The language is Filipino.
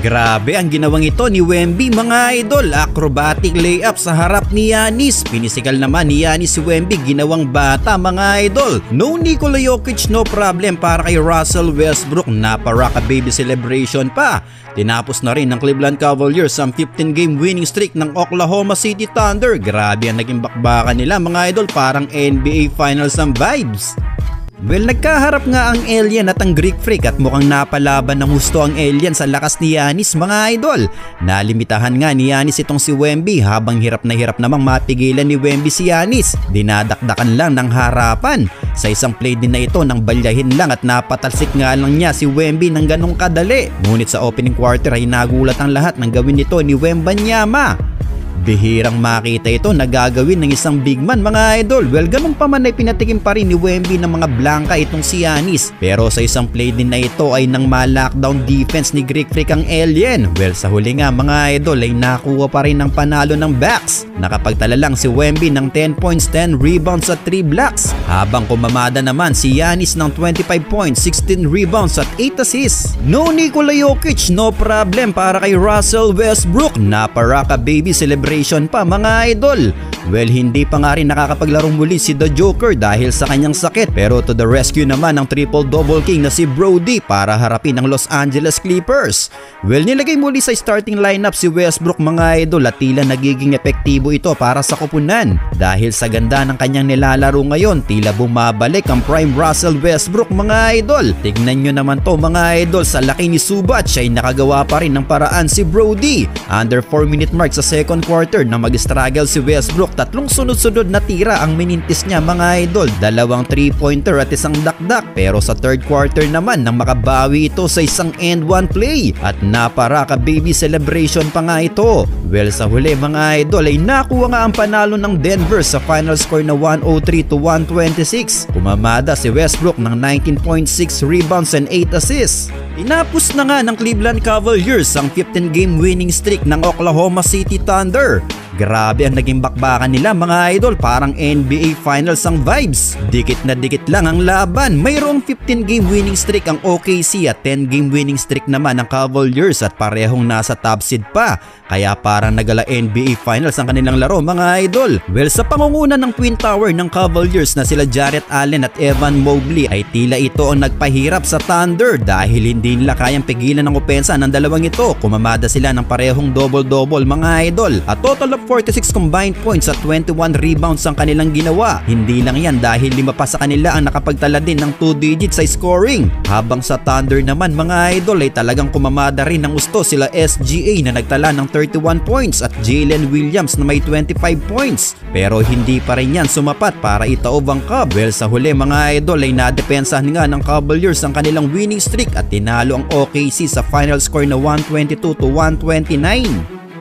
Grabe ang ginawang ito ni Wemby mga idol, acrobatic layup sa harap ni Giannis. Pinisikal naman ni Giannis si Wemby, ginawang bata mga idol. No Nikola Jokic, no problem para kay Russell Westbrook, naparaka baby celebration pa. Tinapos na rin ng Cleveland Cavaliers ang 15-game winning streak ng Oklahoma City Thunder. Grabe ang naging bakbakan nila mga idol, parang NBA Finals ang vibes. Well, nagkaharap nga ang alien at ang Greek freak at mukhang napalaban ng husto ang alien sa lakas ni Giannis mga idol. Nalimitahan nga ni Giannis itong si Wemby habang hirap na hirap namang mapigilan ni Wemby si Giannis. Dinadakdakan lang ng harapan. Sa isang play din na ito nang balyahin lang at napatalsik nga lang niya si Wemby ng ganong kadali. Ngunit sa opening quarter ay nagulat ang lahat ng gawin nito ni Wembanyama. Bihirang makita ito na gagawin ng isang big man mga idol. Well, ganun pa man ay pinatikim pa rin ni Wemby ng mga blanca itong si Giannis. Pero sa isang play din na ito ay nang ma-lockdown defense ni Greek freak ang alien. Well, sa huli nga mga idol ay nakuha pa rin ng panalo ng Bucks. Nakapagtala lang si Wemby ng 10 points, 10 rebounds at 3 blocks. Habang kumamada naman si Giannis ng 25 points, 16 rebounds at 8 assists. No Nikola Jokic, no problem para kay Russell Westbrook. Naparaka baby celebration pa mga idol. Well, hindi pa nga rin nakakapaglarong muli si The Joker dahil sa kanyang sakit, pero to the rescue naman ang triple-double king na si Brody para harapin ang Los Angeles Clippers. Well, nilagay muli sa starting lineup si Westbrook mga idol at tila nagiging epektibo ito para sa koponan. Dahil sa ganda ng kanyang nilalaro ngayon, tila bumabalik ang prime Russell Westbrook mga idol. Tignan nyo naman to mga idol, sa laki ni Zubac ay nakagawa pa rin ng paraan si Brody. Under 4-minute mark sa second quarter na mag-struggle si Westbrook, tatlong sunod-sunod na tira ang minintis niya mga idol, 2 3-pointer at isang dakdak. Pero sa third quarter naman nang makabawi ito sa isang end-one play at naparaka baby celebration pa nga ito. Well, sa huli mga idol ay nakuha nga ang panalo ng Denver sa final score na 103-126. Kumamada si Westbrook ng 19.6 rebounds and 8 assists. Tinapos na nga ng Cleveland Cavaliers ang 15-game winning streak ng Oklahoma City Thunder. Grabe ang naging bakbakan nila mga idol, parang NBA Finals ang vibes. Dikit na dikit lang ang laban. Mayroong 15-game winning streak ang OKC at 10-game winning streak naman ang Cavaliers at parehong nasa top seed pa. Kaya parang nagala NBA Finals ang kanilang laro mga idol. Well, sa pangunguna ng Twin Tower ng Cavaliers na sila Jarrett Allen at Evan Mobley ay tila ito ang nagpahirap sa Thunder dahil hindi nila kayang pigilan ang opensa ng dalawang ito. Kumamada sila ng parehong double-double mga idol at total of 46 combined points at 21 rebounds ang kanilang ginawa. Hindi lang yan dahil 5 pa sa kanila ang nakapagtala din ng 2 digits sa scoring. Habang sa Thunder naman mga idol ay talagang kumamada rin ng gusto sila SGA na nagtala ng 31 points at Jalen Williams na may 25 points. Pero hindi pa rin yan sumapat para itaob ang Cavs. Well, sa huli mga idol ay nadepensahan nga ng Cavaliers ang kanilang winning streak at tinalo ang OKC sa final score na 122-129.